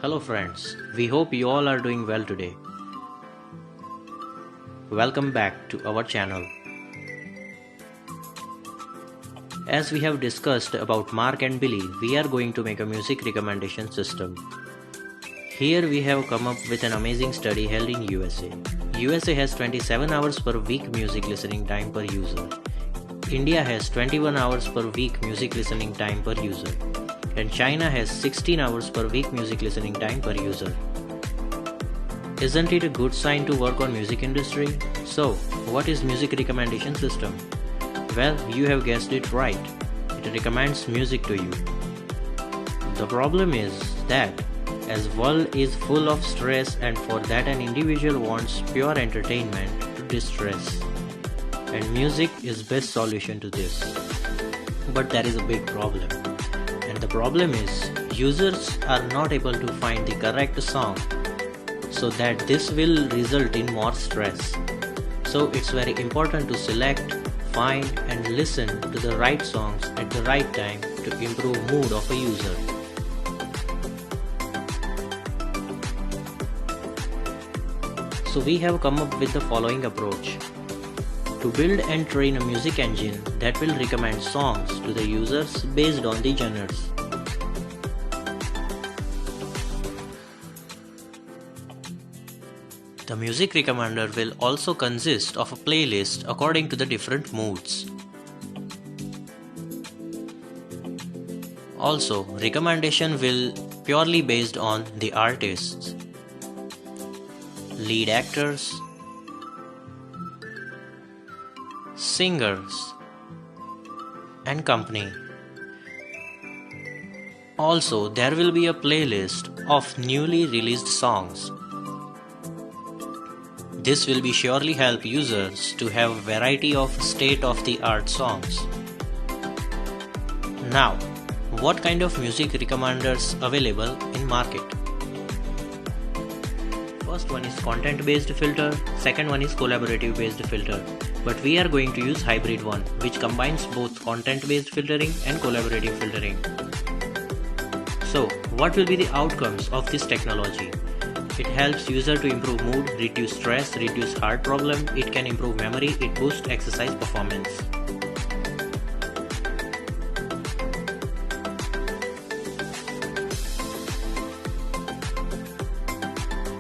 Hello friends, we hope you all are doing well today. Welcome back to our channel. As we have discussed about Mark and Billy, we are going to make a music recommendation system. Here we have come up with an amazing study held in USA. USA has 27 hours per week music listening time per user. India has 21 hours per week music listening time per user. And China has 16 hours per week music listening time per user. Isn't it a good sign to work on music industry? So, what is music recommendation system? Well, you have guessed it right. It recommends music to you. The problem is that as world is full of stress and for that an individual wants pure entertainment to distress. And music is best solution to this. But there is a big problem. And the problem is, users are not able to find the correct song, so that this will result in more stress. So it's very important to select, find and listen to the right songs at the right time to improve mood of a user. So we have come up with the following approach. To build and train a music engine that will recommend songs to the users based on the genres. The music recommender will also consist of a playlist according to the different moods. Also, recommendation will purely based on the artists, lead actors, singers and company. Also, there will be a playlist of newly released songs. This will be surely help users to have variety of state-of-the-art songs. Now, what kind of music recommenders available in market? First one is content-based filter, second one is collaborative-based filter. But we are going to use hybrid one, which combines both content-based filtering and collaborative filtering. So, what will be the outcomes of this technology? It helps user to improve mood, reduce stress, reduce heart problem, it can improve memory, it boosts exercise performance.